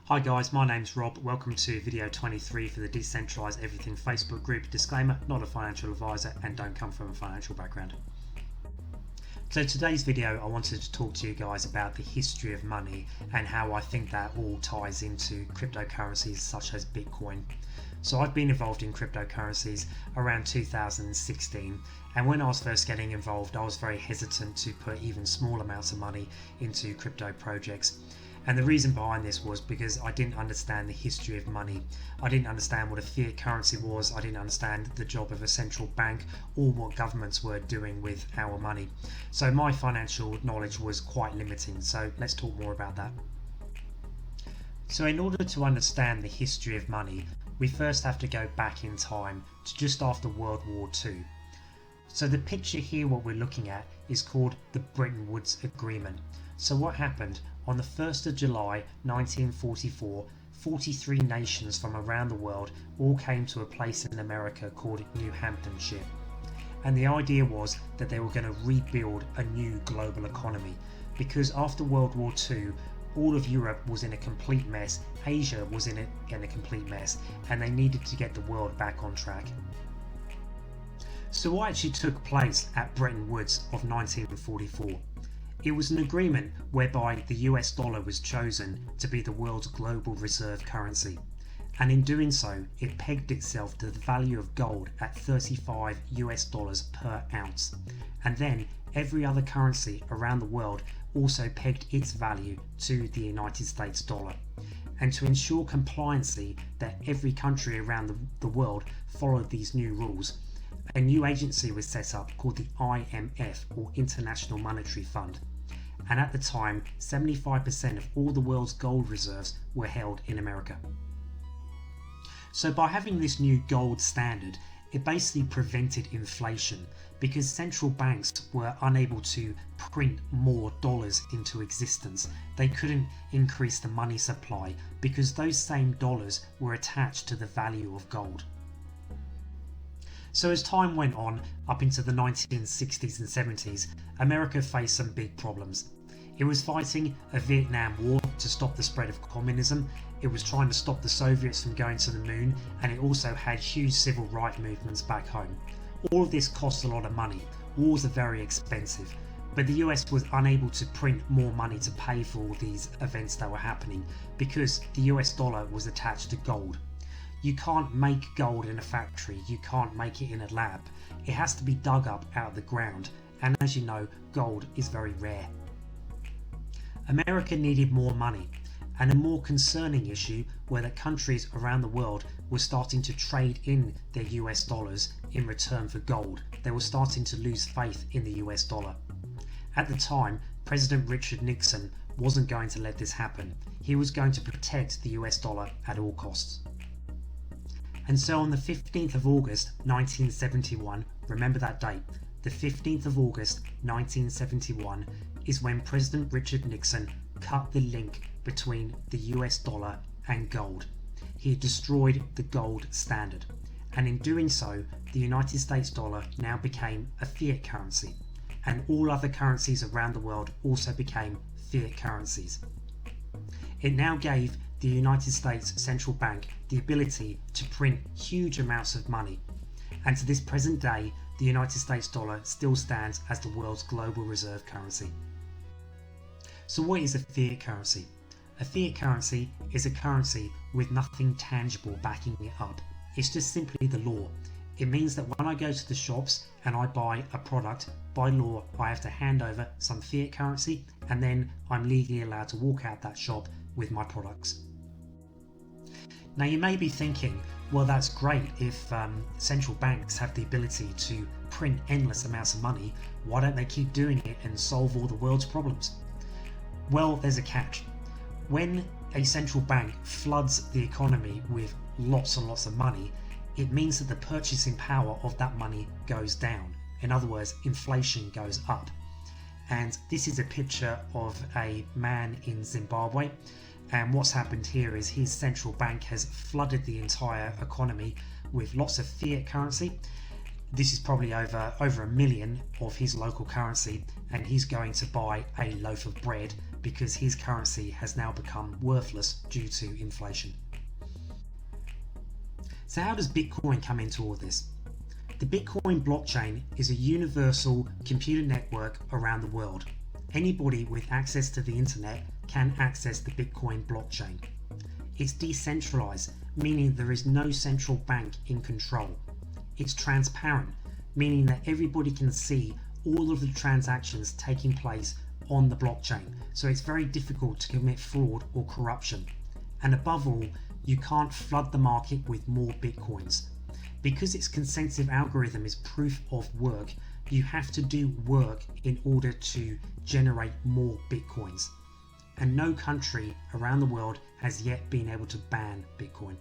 Hi guys, my name's Rob. Welcome to video 23 for the Decentralize Everything Facebook group. Disclaimer, not a financial advisor and don't come from a financial background. So today's video I wanted to talk to you guys about the history of money and how I think that all ties into cryptocurrencies such as Bitcoin. So I've been involved in cryptocurrencies around 2016, and when I was first getting involved I was very hesitant to put even small amounts of money into crypto projects. And the reason behind this was because I didn't understand the history of money. I didn't understand what a fiat currency was. I didn't understand the job of a central bank or what governments were doing with our money. So my financial knowledge was quite limiting. So let's talk more about that. So in order to understand the history of money, we first have to go back in time to just after World War II. So the picture here, what we're looking at, is called the Bretton Woods Agreement. So what happened? On the 1st of July 1944, 43 nations from around the world all came to a place in America called New Hampshire. And the idea was that they were going to rebuild a new global economy, because after World War II, all of Europe was in a complete mess, Asia was in a complete mess, and they needed to get the world back on track. So what actually took place at Bretton Woods of 1944? It was an agreement whereby the US dollar was chosen to be the world's global reserve currency, and in doing so it pegged itself to the value of gold at $35 US per ounce, and then every other currency around the world also pegged its value to the United States dollar. And to ensure compliancy that every country around the world followed these new rules, a new agency was set up called the IMF, or International Monetary Fund, and at the time 75% of all the world's gold reserves were held in America. So by having this new gold standard, it basically prevented inflation, because central banks were unable to print more dollars into existence. They couldn't increase the money supply because those same dollars were attached to the value of gold. So as time went on, up into the 1960s and 70s, America faced some big problems. It was fighting a Vietnam War to stop the spread of communism, it was trying to stop the Soviets from going to the moon, and it also had huge civil rights movements back home. All of this cost a lot of money. Wars are very expensive, but the US was unable to print more money to pay for all these events that were happening because the US dollar was attached to gold. You can't make gold in a factory, you can't make it in a lab. It has to be dug up out of the ground, and as you know, gold is very rare. America needed more money, and a more concerning issue were that countries around the world were starting to trade in their US dollars in return for gold. They were starting to lose faith in the US dollar. At the time, President Richard Nixon wasn't going to let this happen. He was going to protect the US dollar at all costs. And so on the 15th of August 1971, remember that date, the 15th of August 1971 is when President Richard Nixon cut the link between the US dollar and gold. He destroyed the gold standard, and in doing so the United States dollar now became a fiat currency, and all other currencies around the world also became fiat currencies. It now gave the United States Central Bank the ability to print huge amounts of money, and to this present day the United States dollar still stands as the world's global reserve currency. So what is a fiat currency? A fiat currency is a currency with nothing tangible backing it up. It's just simply the law. It means that when I go to the shops and I buy a product, by law I have to hand over some fiat currency, and then I'm legally allowed to walk out that shop with my products. Now you may be thinking, well, that's great if central banks have the ability to print endless amounts of money, why don't they keep doing it and solve all the world's problems? Well, there's a catch. When a central bank floods the economy with lots and lots of money, it means that the purchasing power of that money goes down. In other words, inflation goes up. And this is a picture of a man in Zimbabwe, and what's happened here is his central bank has flooded the entire economy with lots of fiat currency. This is probably over $1 million of his local currency, and he's going to buy a loaf of bread because his currency has now become worthless due to inflation. So how does Bitcoin come into all this? The Bitcoin blockchain is a universal computer network around the world. Anybody with access to the internet can access the Bitcoin blockchain. It's decentralized, meaning there is no central bank in control. It's transparent, meaning that everybody can see all of the transactions taking place on the blockchain, so it's very difficult to commit fraud or corruption. And above all, you can't flood the market with more Bitcoins. Because its consensus algorithm is proof of work, you have to do work in order to generate more Bitcoins. And no country around the world has yet been able to ban Bitcoin.